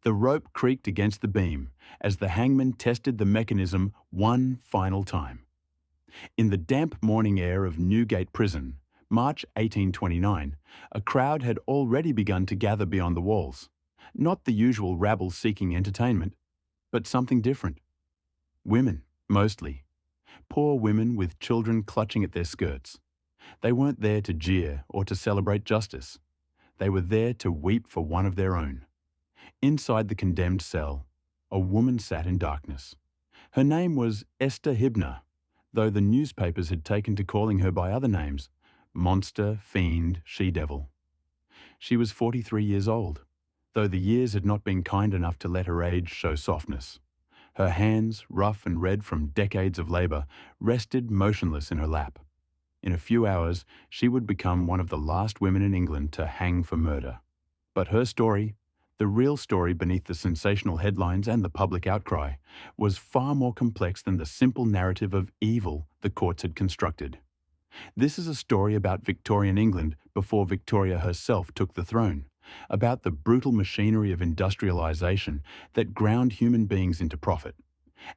The rope creaked against the beam as the hangman tested the mechanism one final time. In the damp morning air of Newgate Prison, March 1829, a crowd had already begun to gather beyond the walls. Not the usual rabble seeking entertainment, but something different. Women, mostly. Poor women with children clutching at their skirts. They weren't there to jeer or to celebrate justice. They were there to weep for one of their own. Inside the condemned cell, a woman sat in darkness. Her name was Esther Hibner, though the newspapers had taken to calling her by other names: monster, fiend, she-devil. She was 43 years old, though the years had not been kind enough to let her age show softness. Her hands, rough and red from decades of labour, rested motionless in her lap. In a few hours, she would become one of the last women in England to hang for murder. But her story, the real story beneath the sensational headlines and the public outcry, was far more complex than the simple narrative of evil the courts had constructed. This is a story about Victorian England before Victoria herself took the throne, about the brutal machinery of industrialisation that ground human beings into profit,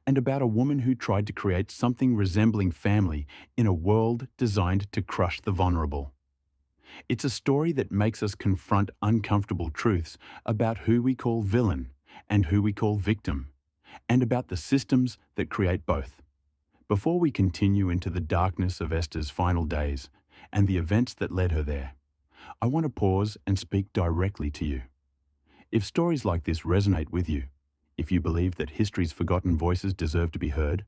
and about a woman who tried to create something resembling family in a world designed to crush the vulnerable. It's a story that makes us confront uncomfortable truths about who we call villain and who we call victim, and about the systems that create both. Before we continue into the darkness of Esther's final days and the events that led her there, I want to pause and speak directly to you. If stories like this resonate with you, if you believe that history's forgotten voices deserve to be heard,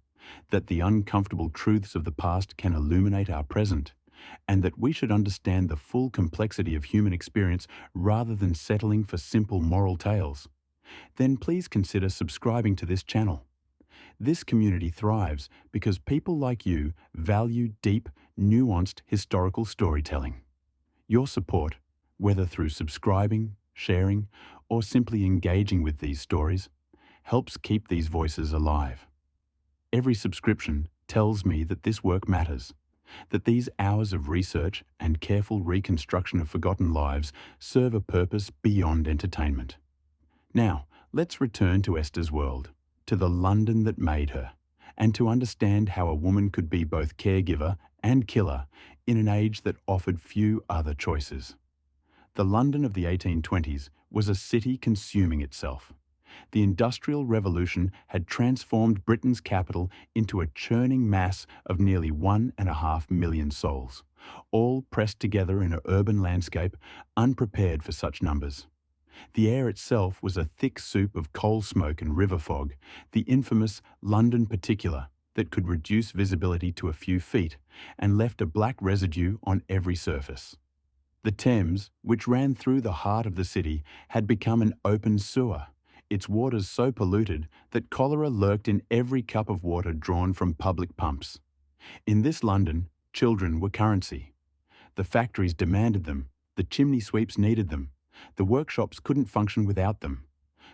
that the uncomfortable truths of the past can illuminate our present, and that we should understand the full complexity of human experience rather than settling for simple moral tales, then please consider subscribing to this channel. This community thrives because people like you value deep, nuanced historical storytelling. Your support, whether through subscribing, sharing, or simply engaging with these stories, helps keep these voices alive. Every subscription tells me that this work matters, that these hours of research and careful reconstruction of forgotten lives serve a purpose beyond entertainment. Now, let's return to Esther's world, to the London that made her, and to understand how a woman could be both caregiver and killer in an age that offered few other choices. The London of the 1820s was a city consuming itself. The Industrial Revolution had transformed Britain's capital into a churning mass of nearly 1.5 million souls, all pressed together in an urban landscape unprepared for such numbers. The air itself was a thick soup of coal smoke and river fog, the infamous London particular that could reduce visibility to a few feet and left a black residue on every surface. The Thames, which ran through the heart of the city, had become an open sewer, its waters so polluted that cholera lurked in every cup of water drawn from public pumps. In this London, children were currency. The factories demanded them, the chimney sweeps needed them, the workshops couldn't function without them.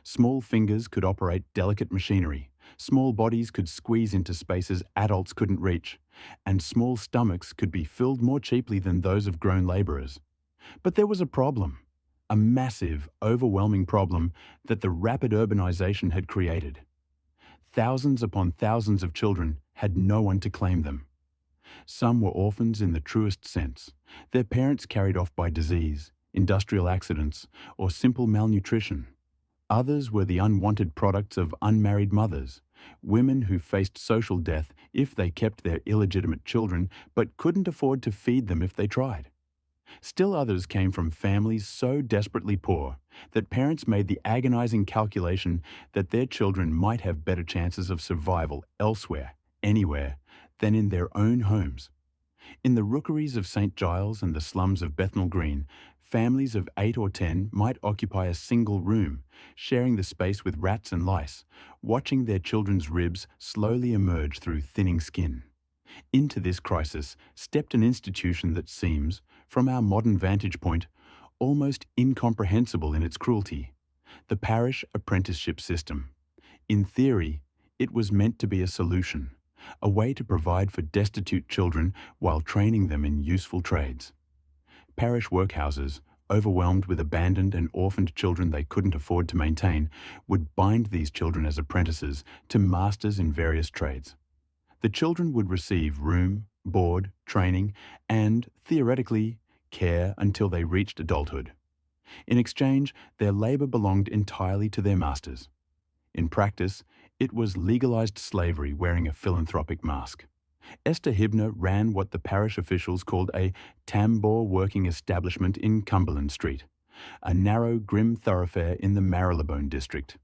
Small fingers could operate delicate machinery, small bodies could squeeze into spaces adults couldn't reach, and small stomachs could be filled more cheaply than those of grown labourers. But there was a problem. A massive, overwhelming problem that the rapid urbanisation had created. Thousands upon thousands of children had no one to claim them. Some were orphans in the truest sense, their parents carried off by disease, industrial accidents, or simple malnutrition. Others were the unwanted products of unmarried mothers, women who faced social death if they kept their illegitimate children but couldn't afford to feed them if they tried. Still others came from families so desperately poor that parents made the agonizing calculation that their children might have better chances of survival elsewhere, anywhere, than in their own homes. In the rookeries of St. Giles and the slums of Bethnal Green, families of 8 or 10 might occupy a single room, sharing the space with rats and lice, watching their children's ribs slowly emerge through thinning skin. Into this crisis stepped an institution that seems, from our modern vantage point, almost incomprehensible in its cruelty: the parish apprenticeship system. In theory, it was meant to be a solution, a way to provide for destitute children while training them in useful trades. Parish workhouses, overwhelmed with abandoned and orphaned children they couldn't afford to maintain, would bind these children as apprentices to masters in various trades. The children would receive room, board, training, and, theoretically, care until they reached adulthood. In exchange, their labour belonged entirely to their masters. In practice, it was legalised slavery wearing a philanthropic mask. Esther Hibner ran what the parish officials called a tambour working establishment in Cumberland Street, a narrow, grim thoroughfare in the Marylebone district.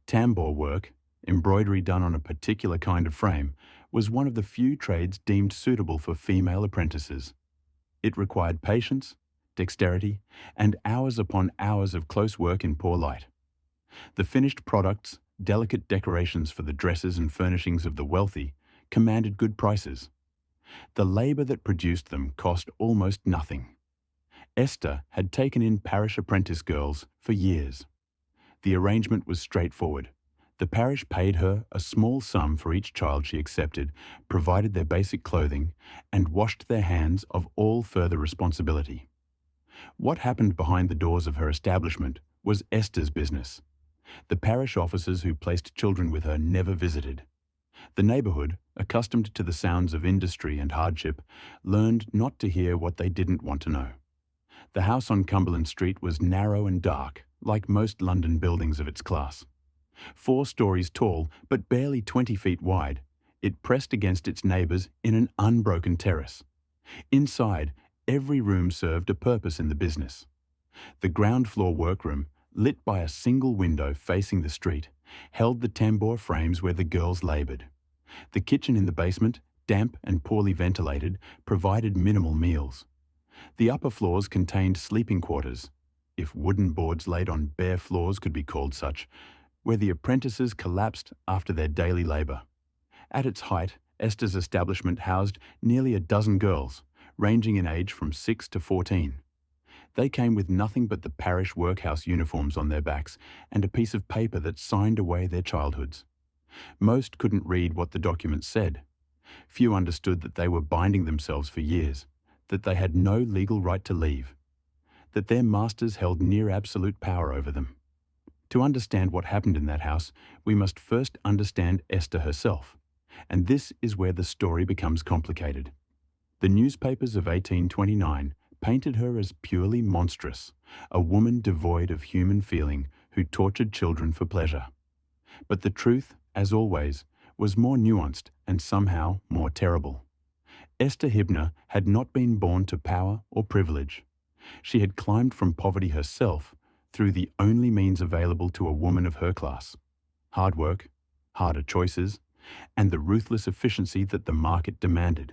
Tambour work, embroidery done on a particular kind of frame, was one of the few trades deemed suitable for female apprentices. It required patience, dexterity, and hours upon hours of close work in poor light. The finished products, delicate decorations for the dresses and furnishings of the wealthy, commanded good prices. The labour that produced them cost almost nothing. Esther had taken in parish apprentice girls for years. The arrangement was straightforward. The parish paid her a small sum for each child she accepted, provided their basic clothing, and washed their hands of all further responsibility. What happened behind the doors of her establishment was Esther's business. The parish officers who placed children with her never visited. The neighbourhood, accustomed to the sounds of industry and hardship, learned not to hear what they didn't want to know. The house on Cumberland Street was narrow and dark, like most London buildings of its class. 4 stories tall, but barely 20 feet wide, it pressed against its neighbours in an unbroken terrace. Inside, every room served a purpose in the business. The ground floor workroom, lit by a single window facing the street, held the tambour frames where the girls laboured. The kitchen in the basement, damp and poorly ventilated, provided minimal meals. The upper floors contained sleeping quarters, if wooden boards laid on bare floors could be called such, where the apprentices collapsed after their daily labour. At its height, Esther's establishment housed nearly a dozen girls, ranging in age from 6 to 14. They came with nothing but the parish workhouse uniforms on their backs and a piece of paper that signed away their childhoods. Most couldn't read what the documents said. Few understood that they were binding themselves for years, that they had no legal right to leave, that their masters held near absolute power over them. To understand what happened in that house, we must first understand Esther herself, and this is where the story becomes complicated. The newspapers of 1829 painted her as purely monstrous, a woman devoid of human feeling who tortured children for pleasure. But the truth, as always, was more nuanced and somehow more terrible. Esther Hibner had not been born to power or privilege. She had climbed from poverty herself through the only means available to a woman of her class: hard work, harder choices, and the ruthless efficiency that the market demanded.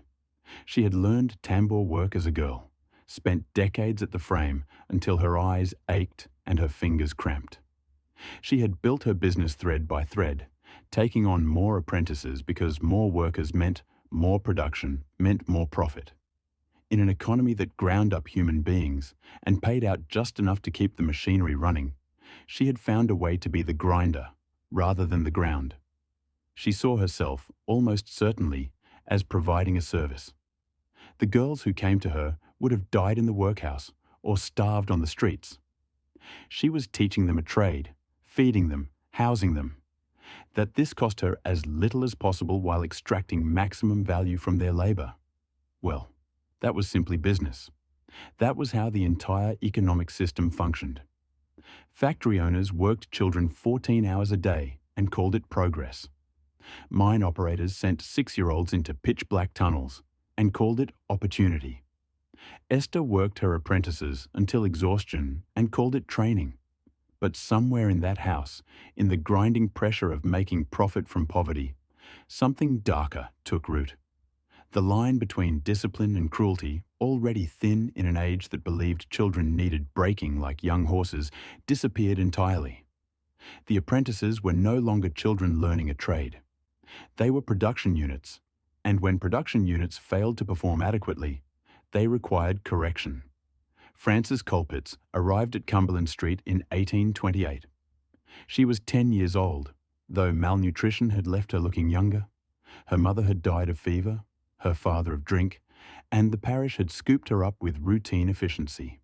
She had learned tambour work as a girl, spent decades at the frame until her eyes ached and her fingers cramped. She had built her business thread by thread, taking on more apprentices because more workers meant more production, meant more profit. In an economy that ground up human beings and paid out just enough to keep the machinery running, she had found a way to be the grinder rather than the ground. She saw herself, almost certainly, as providing a service. The girls who came to her would have died in the workhouse or starved on the streets. She was teaching them a trade, feeding them, housing them. That this cost her as little as possible while extracting maximum value from their labour. Well, that was simply business. That was how the entire economic system functioned. Factory owners worked children 14 hours a day and called it progress. Mine operators sent 6-year-olds into pitch-black tunnels and called it opportunity. Esther worked her apprentices until exhaustion and called it training. But somewhere in that house, in the grinding pressure of making profit from poverty, something darker took root. The line between discipline and cruelty, already thin in an age that believed children needed breaking like young horses, disappeared entirely. The apprentices were no longer children learning a trade. They were production units, and when production units failed to perform adequately, they required correction. Frances Colpitts arrived at Cumberland Street in 1828. She was 10 years old, though malnutrition had left her looking younger. Her mother had died of fever, her father of drink, and the parish had scooped her up with routine efficiency.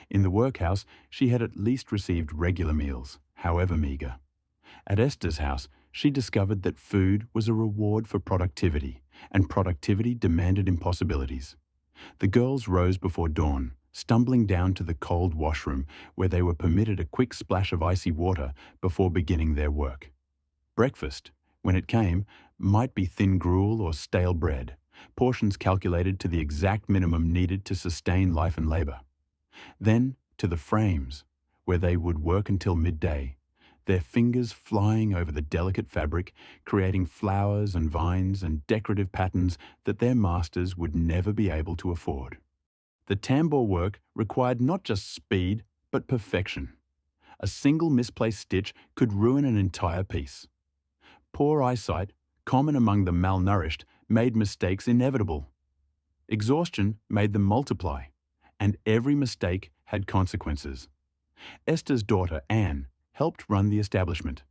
In the workhouse, she had at least received regular meals, however meagre. At Esther's house, she discovered that food was a reward for productivity, and productivity demanded impossibilities. The girls rose before dawn, stumbling down to the cold washroom where they were permitted a quick splash of icy water before beginning their work. Breakfast, when it came, might be thin gruel or stale bread, portions calculated to the exact minimum needed to sustain life and labour. Then to the frames, where they would work until midday, their fingers flying over the delicate fabric, creating flowers and vines and decorative patterns that their masters would never be able to afford. The tambour work required not just speed, but perfection. A single misplaced stitch could ruin an entire piece. Poor eyesight, common among the malnourished, made mistakes inevitable. Exhaustion made them multiply, and every mistake had consequences. Esther's daughter, Anne, helped run the establishment.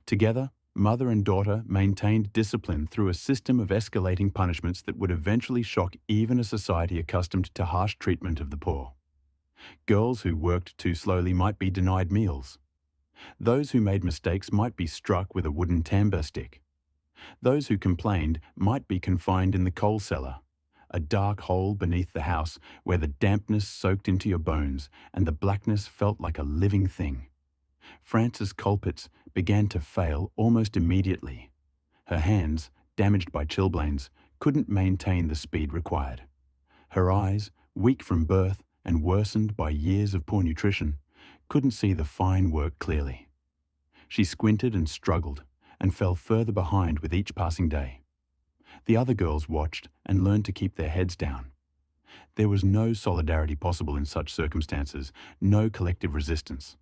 Together, mother and daughter maintained discipline through a system of escalating punishments that would eventually shock even a society accustomed to harsh treatment of the poor. Girls who worked too slowly might be denied meals. Those who made mistakes might be struck with a wooden tambour stick. Those who complained might be confined in the coal cellar, a dark hole beneath the house where the dampness soaked into your bones and the blackness felt like a living thing. Frances Colpitts began to fail almost immediately. Her hands, damaged by chilblains, couldn't maintain the speed required. Her eyes, weak from birth and worsened by years of poor nutrition, couldn't see the fine work clearly. She squinted and struggled and fell further behind with each passing day. The other girls watched and learned to keep their heads down. There was no solidarity possible in such circumstances, no collective resistance.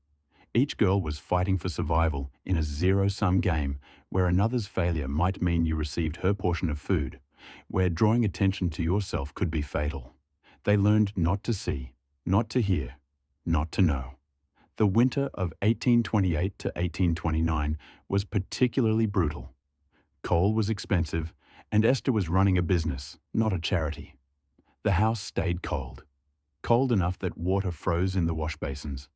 Each girl was fighting for survival in a zero-sum game where another's failure might mean you received her portion of food, where drawing attention to yourself could be fatal. They learned not to see, not to hear, not to know. The winter of 1828 to 1829 was particularly brutal. Coal was expensive, and Esther was running a business, not a charity. The house stayed cold. Cold enough that water froze in the wash basins.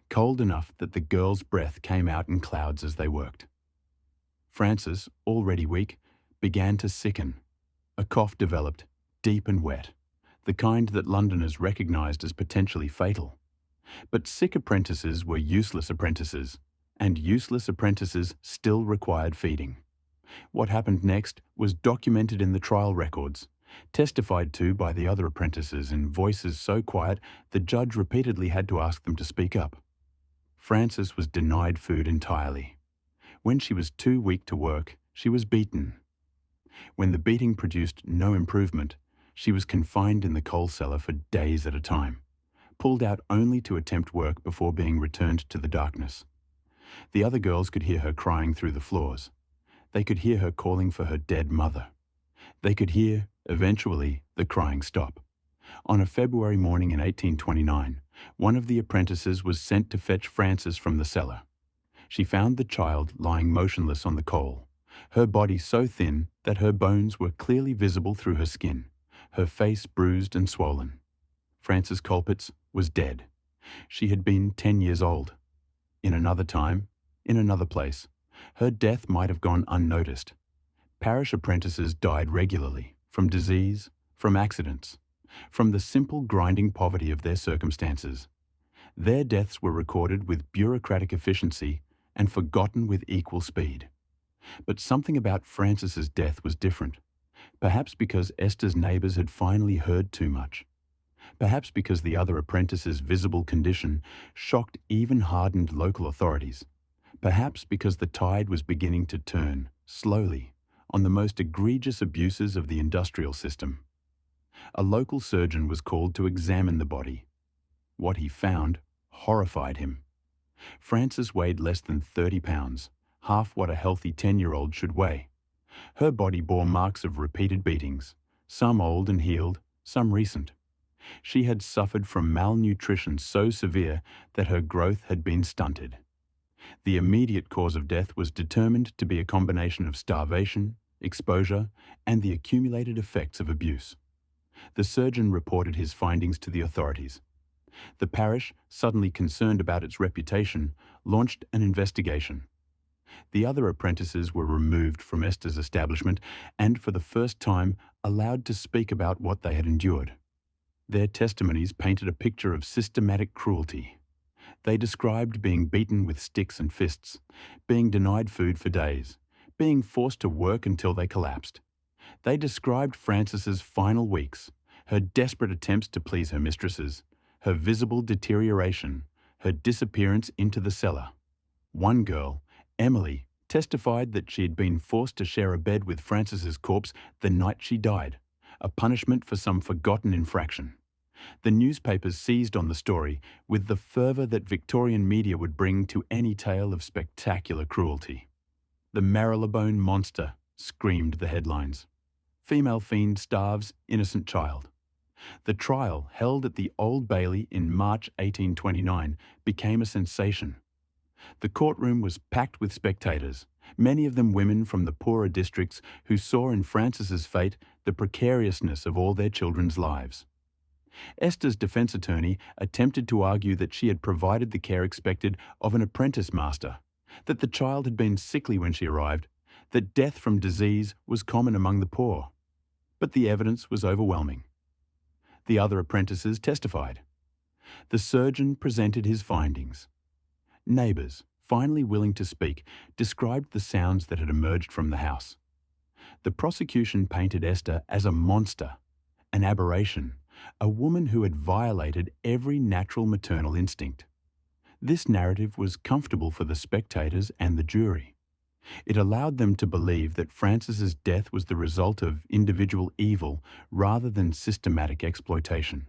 Cold enough that the girls' breath came out in clouds as they worked. Frances, already weak, began to sicken. A cough developed, deep and wet, the kind that Londoners recognised as potentially fatal. But sick apprentices were useless apprentices, and useless apprentices still required feeding. What happened next was documented in the trial records, testified to by the other apprentices in voices so quiet the judge repeatedly had to ask them to speak up. Frances was denied food entirely. When she was too weak to work, she was beaten. When the beating produced no improvement, she was confined in the coal cellar for days at a time, pulled out only to attempt work before being returned to the darkness. The other girls could hear her crying through the floors. They could hear her calling for her dead mother. They could hear, eventually, the crying stop. On a February morning in 1829, one of the apprentices was sent to fetch Frances from the cellar. She found the child lying motionless on the coal, her body so thin that her bones were clearly visible through her skin, her face bruised and swollen. Frances Colpitts was dead. She had been 10 years old. In another time, in another place, her death might have gone unnoticed. Parish apprentices died regularly, from disease, from accidents, from the simple grinding poverty of their circumstances. Their deaths were recorded with bureaucratic efficiency and forgotten with equal speed. But something about Frances's death was different, perhaps because Esther's neighbours had finally heard too much. Perhaps because the other apprentice's visible condition shocked even hardened local authorities. Perhaps because the tide was beginning to turn, slowly, on the most egregious abuses of the industrial system. A local surgeon was called to examine the body. What he found horrified him. Frances weighed less than 30 pounds, half what a healthy 10-year-old should weigh. Her body bore marks of repeated beatings, some old and healed, some recent. She had suffered from malnutrition so severe that her growth had been stunted. The immediate cause of death was determined to be a combination of starvation, exposure, and the accumulated effects of abuse. The surgeon reported his findings to the authorities. The parish, suddenly concerned about its reputation, launched an investigation. The other apprentices were removed from Esther's establishment and, for the first time, allowed to speak about what they had endured. Their testimonies painted a picture of systematic cruelty. They described being beaten with sticks and fists, being denied food for days, being forced to work until they collapsed. They described Frances's final weeks, her desperate attempts to please her mistresses, her visible deterioration, her disappearance into the cellar. One girl, Emily, testified that she had been forced to share a bed with Frances's corpse the night she died, a punishment for some forgotten infraction. The newspapers seized on the story with the fervour that Victorian media would bring to any tale of spectacular cruelty. "The Marylebone monster," screamed the headlines. "Female fiend starves innocent child." The trial, held at the Old Bailey in March 1829, became a sensation. The courtroom was packed with spectators, many of them women from the poorer districts who saw in Frances's fate the precariousness of all their children's lives. Esther's defence attorney attempted to argue that she had provided the care expected of an apprentice master, that the child had been sickly when she arrived, that death from disease was common among the poor. But the evidence was overwhelming. The other apprentices testified. The surgeon presented his findings. Neighbours, finally willing to speak, described the sounds that had emerged from the house. The prosecution painted Esther as a monster, an aberration, a woman who had violated every natural maternal instinct. This narrative was comfortable for the spectators and the jury. It allowed them to believe that Frances's death was the result of individual evil rather than systematic exploitation.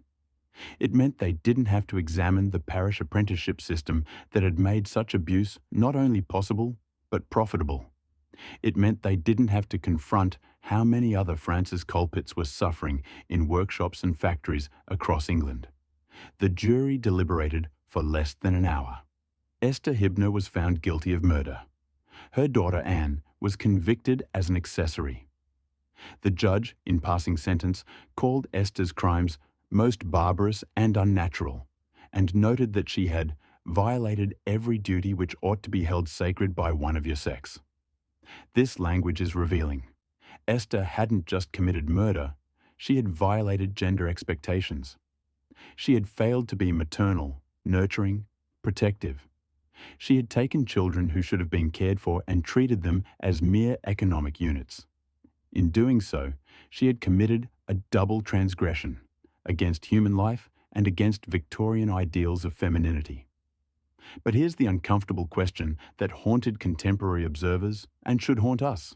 It meant they didn't have to examine the parish apprenticeship system that had made such abuse not only possible, but profitable. It meant they didn't have to confront how many other Frances culprits were suffering in workshops and factories across England. The jury deliberated for less than an hour. Esther Hibner was found guilty of murder. Her daughter Anne was convicted as an accessory. The judge, in passing sentence, called Esther's crimes most barbarous and unnatural, and noted that she had violated every duty which ought to be held sacred by one of your sex. This language is revealing. Esther hadn't just committed murder, she had violated gender expectations. She had failed to be maternal, nurturing, protective. She had taken children who should have been cared for and treated them as mere economic units. In doing so, she had committed a double transgression against human life and against Victorian ideals of femininity. But here's the uncomfortable question that haunted contemporary observers and should haunt us.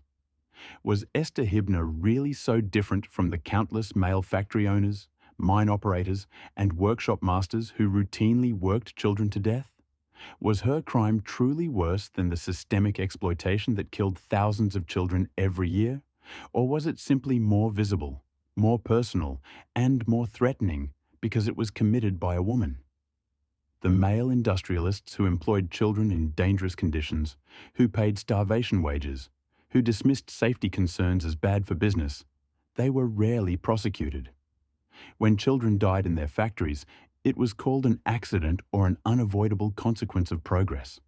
Was Esther Hibner really so different from the countless male factory owners, mine operators, and workshop masters who routinely worked children to death? Was her crime truly worse than the systemic exploitation that killed thousands of children every year? Or was it simply more visible, more personal, and more threatening because it was committed by a woman? The male industrialists who employed children in dangerous conditions, who paid starvation wages, who dismissed safety concerns as bad for business, they were rarely prosecuted. When children died in their factories, it was called an accident or an unavoidable consequence of progress.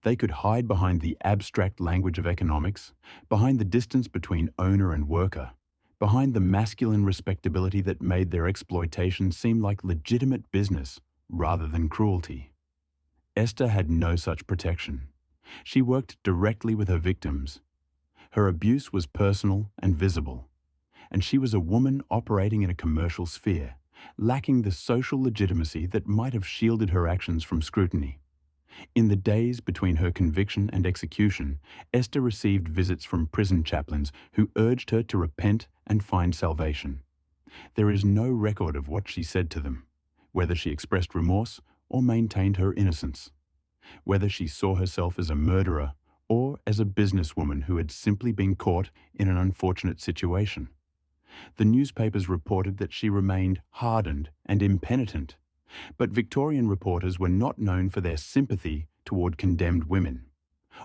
They could hide behind the abstract language of economics, behind the distance between owner and worker, behind the masculine respectability that made their exploitation seem like legitimate business rather than cruelty. Esther had no such protection. She worked directly with her victims. Her abuse was personal and visible, and she was a woman operating in a commercial sphere, lacking the social legitimacy that might have shielded her actions from scrutiny. In the days between her conviction and execution, Esther received visits from prison chaplains who urged her to repent and find salvation. There is no record of what she said to them, whether she expressed remorse or maintained her innocence, whether she saw herself as a murderer or as a businesswoman who had simply been caught in an unfortunate situation. The newspapers reported that she remained hardened and impenitent, but Victorian reporters were not known for their sympathy toward condemned women.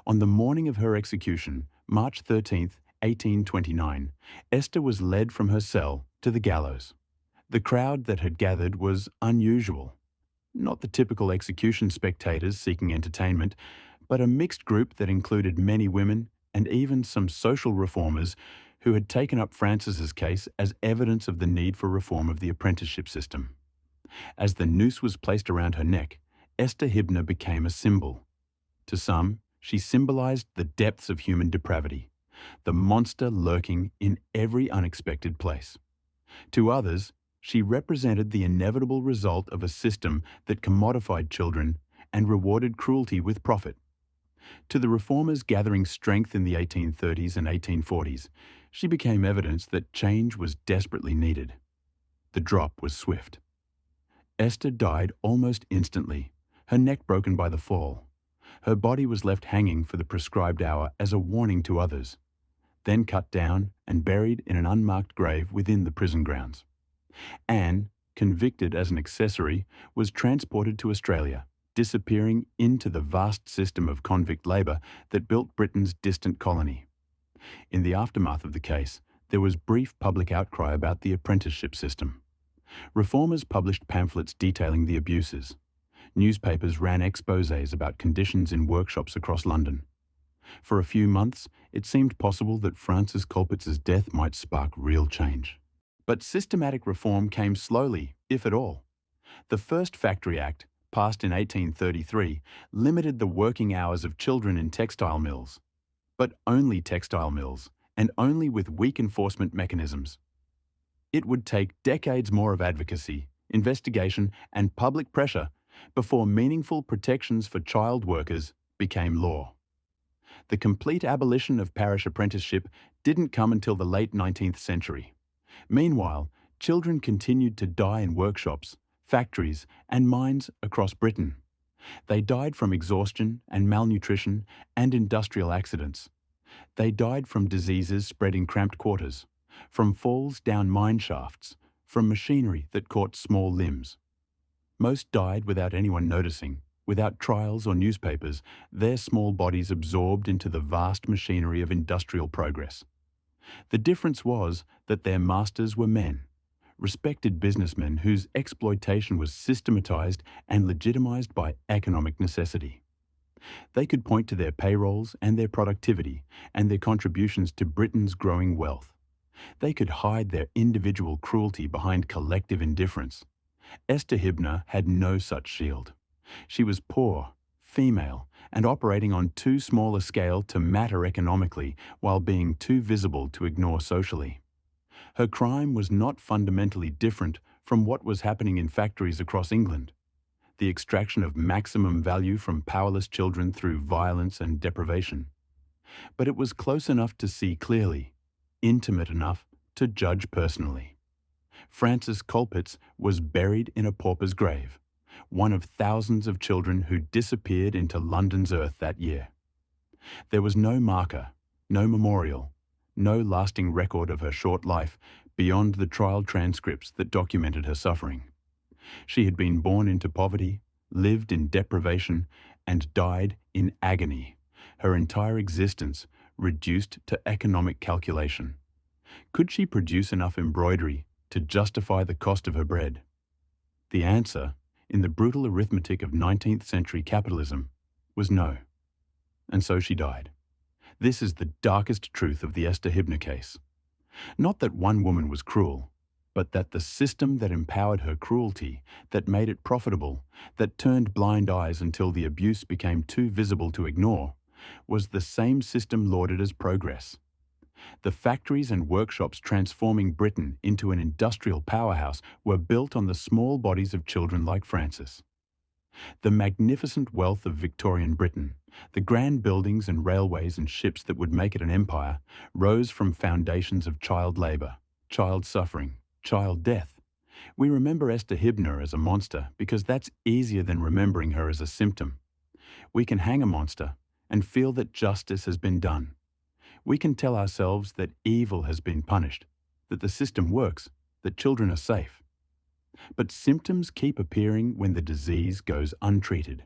On the morning of her execution, March 13, 1829, Esther was led from her cell to the gallows. The crowd that had gathered was unusual. Not the typical execution spectators seeking entertainment, but a mixed group that included many women and even some social reformers who had taken up Frances's case as evidence of the need for reform of the apprenticeship system. As the noose was placed around her neck, Esther Hibner became a symbol. To some, she symbolized the depths of human depravity, the monster lurking in every unexpected place. To others, she represented the inevitable result of a system that commodified children and rewarded cruelty with profit. To the reformers gathering strength in the 1830s and 1840s, she became evidence that change was desperately needed. The drop was swift. Esther died almost instantly, her neck broken by the fall. Her body was left hanging for the prescribed hour as a warning to others, then cut down and buried in an unmarked grave within the prison grounds. Anne, convicted as an accessory, was transported to Australia, disappearing into the vast system of convict labour that built Britain's distant colony. In the aftermath of the case, there was brief public outcry about the apprenticeship system. Reformers published pamphlets detailing the abuses. Newspapers ran exposés about conditions in workshops across London. For a few months, it seemed possible that Frances Colpitz's death might spark real change. But systematic reform came slowly, if at all. The first Factory Act, passed in 1833, limited the working hours of children in textile mills. But only textile mills, and only with weak enforcement mechanisms. It would take decades more of advocacy, investigation, and public pressure before meaningful protections for child workers became law. The complete abolition of parish apprenticeship didn't come until the late 19th century. Meanwhile, children continued to die in workshops, factories, and mines across Britain. They died from exhaustion and malnutrition and industrial accidents. They died from diseases spread in cramped quarters, from falls down mine shafts, from machinery that caught small limbs. Most died without anyone noticing, without trials or newspapers, their small bodies absorbed into the vast machinery of industrial progress. The difference was that their masters were men, respected businessmen whose exploitation was systematized and legitimized by economic necessity. They could point to their payrolls and their productivity and their contributions to Britain's growing wealth. They could hide their individual cruelty behind collective indifference. Esther Hibner had no such shield. She was poor, female, and operating on too small a scale to matter economically while being too visible to ignore socially. Her crime was not fundamentally different from what was happening in factories across England. The extraction of maximum value from powerless children through violence and deprivation. But it was close enough to see clearly, intimate enough to judge personally. Frances Colpitz was buried in a pauper's grave, one of thousands of children who disappeared into London's earth that year. There was no marker, no memorial, no lasting record of her short life beyond the trial transcripts that documented her suffering. She had been born into poverty, lived in deprivation, and died in agony, her entire existence reduced to economic calculation. Could she produce enough embroidery to justify the cost of her bread? The answer, in the brutal arithmetic of 19th century capitalism, was no. And so she died. This is the darkest truth of the Esther Hibner case. Not that one woman was cruel, but that the system that empowered her cruelty, that made it profitable, that turned blind eyes until the abuse became too visible to ignore, was the same system lauded as progress. The factories and workshops transforming Britain into an industrial powerhouse were built on the small bodies of children like Frances. The magnificent wealth of Victorian Britain, the grand buildings and railways and ships that would make it an empire, rose from foundations of child labour, child suffering, child death. We remember Esther Hibner as a monster because that's easier than remembering her as a symptom. We can hang a monster and feel that justice has been done. We can tell ourselves that evil has been punished, that the system works, that children are safe. But symptoms keep appearing when the disease goes untreated.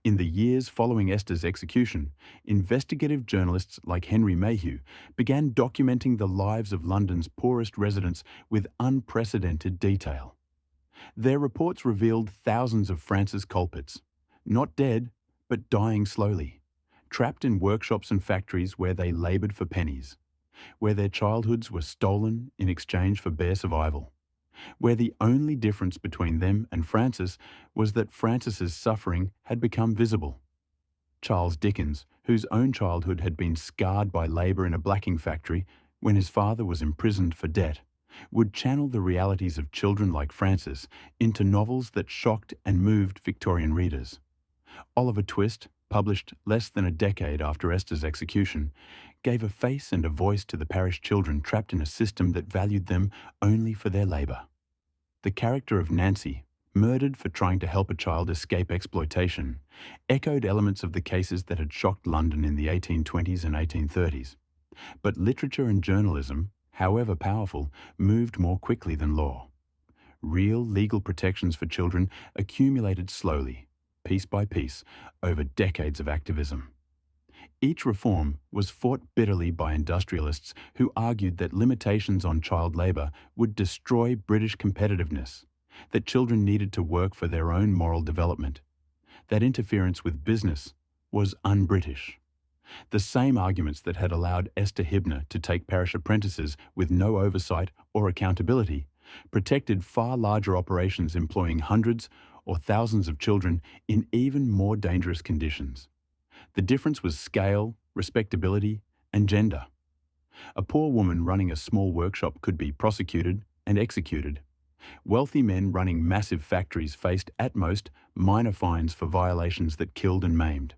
In the years following Esther's execution, investigative journalists like Henry Mayhew began documenting the lives of London's poorest residents with unprecedented detail. Their reports revealed thousands of France's culprits, not dead, but dying slowly, trapped in workshops and factories where they laboured for pennies, where their childhoods were stolen in exchange for bare survival, where the only difference between them and Frances was that Frances's suffering had become visible. Charles Dickens, whose own childhood had been scarred by labour in a blacking factory when his father was imprisoned for debt, would channel the realities of children like Frances into novels that shocked and moved Victorian readers. Oliver Twist, published less than a decade after Esther's execution, gave a face and a voice to the parish children trapped in a system that valued them only for their labour. The character of Nancy, murdered for trying to help a child escape exploitation, echoed elements of the cases that had shocked London in the 1820s and 1830s. But literature and journalism, however powerful, moved more quickly than law. Real legal protections for children accumulated slowly, piece by piece, over decades of activism. Each reform was fought bitterly by industrialists who argued that limitations on child labour would destroy British competitiveness, that children needed to work for their own moral development, that interference with business was un-British. The same arguments that had allowed Esther Hibner to take parish apprentices with no oversight or accountability protected far larger operations employing hundreds or thousands of children in even more dangerous conditions. The difference was scale, respectability, and gender. A poor woman running a small workshop could be prosecuted and executed. Wealthy men running massive factories faced at most minor fines for violations that killed and maimed.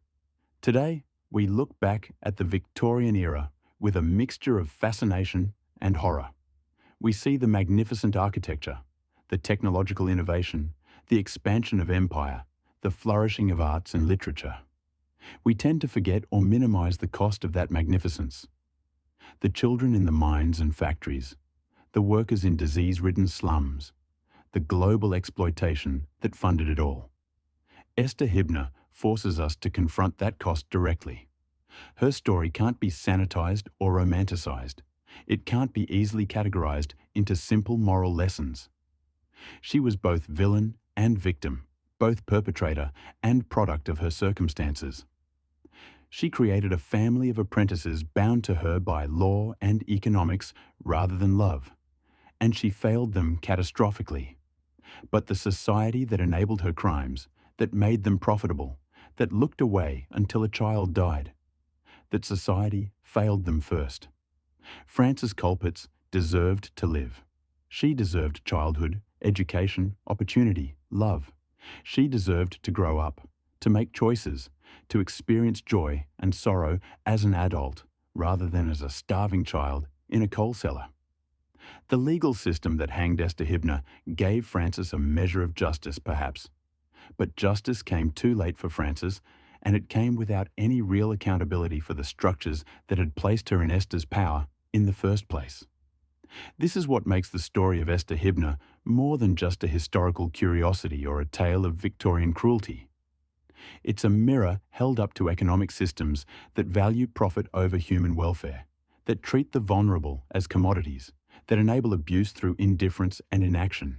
Today, we look back at the Victorian era with a mixture of fascination and horror. We see the magnificent architecture, the technological innovation, the expansion of empire, the flourishing of arts and literature. We tend to forget or minimize the cost of that magnificence. The children in the mines and factories, the workers in disease-ridden slums, the global exploitation that funded it all. Esther Hibner forces us to confront that cost directly. Her story can't be sanitized or romanticized. It can't be easily categorized into simple moral lessons. She was both villain and victim, both perpetrator and product of her circumstances. She created a family of apprentices bound to her by law and economics rather than love, and she failed them catastrophically. But the society that enabled her crimes, that made them profitable, that looked away until a child died, that society failed them first. Frances culprits deserved to live. She deserved childhood, education, opportunity, love. She deserved to grow up, to make choices, to experience joy and sorrow as an adult, rather than as a starving child in a coal cellar. The legal system that hanged Esther Hibner gave Frances a measure of justice, perhaps. But justice came too late for Frances, and it came without any real accountability for the structures that had placed her in Esther's power in the first place. This is what makes the story of Esther Hibner more than just a historical curiosity or a tale of Victorian cruelty. It's a mirror held up to economic systems that value profit over human welfare, that treat the vulnerable as commodities, that enable abuse through indifference and inaction.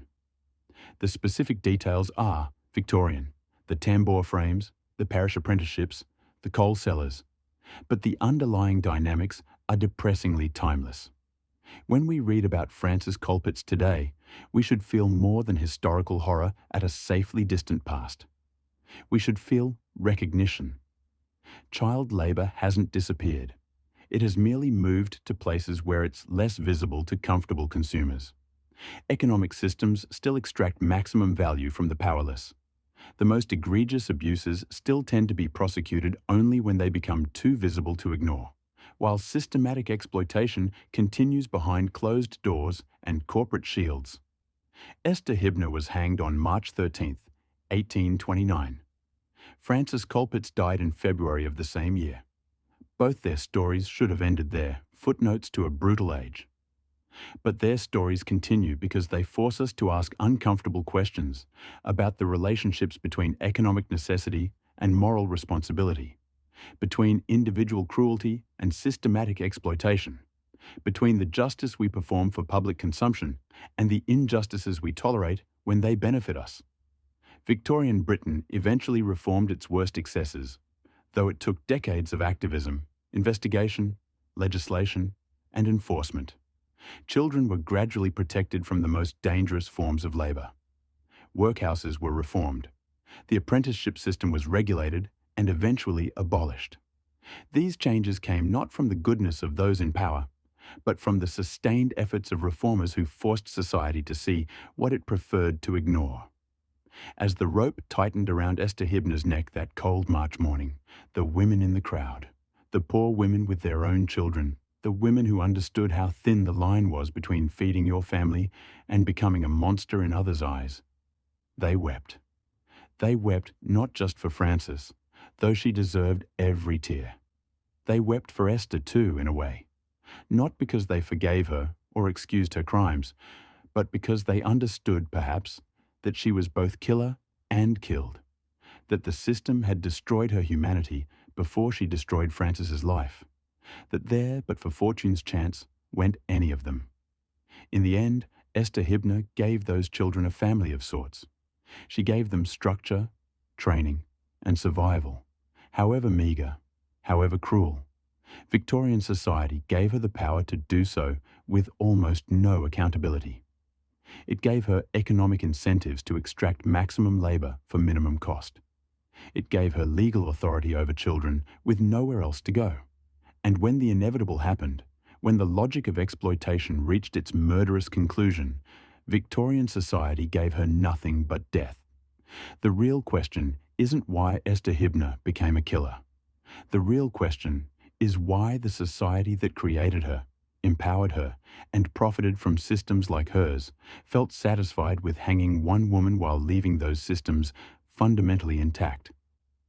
The specific details are Victorian: the tambour frames, the parish apprenticeships, the coal cellars. But the underlying dynamics are depressingly timeless. When we read about Frances culprits today, we should feel more than historical horror at a safely distant past. We should feel recognition. Child labour hasn't disappeared. It has merely moved to places where it's less visible to comfortable consumers. Economic systems still extract maximum value from the powerless. The most egregious abuses still tend to be prosecuted only when they become too visible to ignore, while systematic exploitation continues behind closed doors and corporate shields. Esther Hibner was hanged on March 13, 1829. Frances culprits died in February of the same year. Both their stories should have ended there, footnotes to a brutal age. But their stories continue because they force us to ask uncomfortable questions about the relationships between economic necessity and moral responsibility, between individual cruelty and systematic exploitation, between the justice we perform for public consumption and the injustices we tolerate when they benefit us. Victorian Britain eventually reformed its worst excesses, though it took decades of activism, investigation, legislation, and enforcement. Children were gradually protected from the most dangerous forms of labour. Workhouses were reformed. The apprenticeship system was regulated and eventually abolished. These changes came not from the goodness of those in power, but from the sustained efforts of reformers who forced society to see what it preferred to ignore. As the rope tightened around Esther Hibner's neck that cold March morning, the women in the crowd, the poor women with their own children, the women who understood how thin the line was between feeding your family and becoming a monster in others' eyes, they wept. They wept not just for Frances, though she deserved every tear. They wept for Esther too, in a way, not because they forgave her or excused her crimes, but because they understood, perhaps, that she was both killer and killed, that the system had destroyed her humanity before she destroyed Frances's life, that there, but for fortune's chance, went any of them. In the end, Esther Hibner gave those children a family of sorts. She gave them structure, training, and survival, however meagre, however cruel. Victorian society gave her the power to do so with almost no accountability. It gave her economic incentives to extract maximum labour for minimum cost. It gave her legal authority over children with nowhere else to go. And when the inevitable happened, when the logic of exploitation reached its murderous conclusion, Victorian society gave her nothing but death. The real question isn't why Esther Hibner became a killer. The real question is why the society that created her, empowered her, and profited from systems like hers felt satisfied with hanging one woman while leaving those systems fundamentally intact.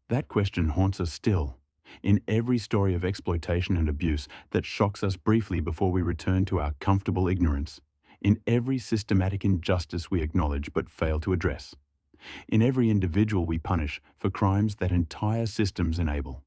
That question haunts us still, in every story of exploitation and abuse that shocks us briefly before we return to our comfortable ignorance, in every systematic injustice we acknowledge but fail to address, in every individual we punish for crimes that entire systems enable.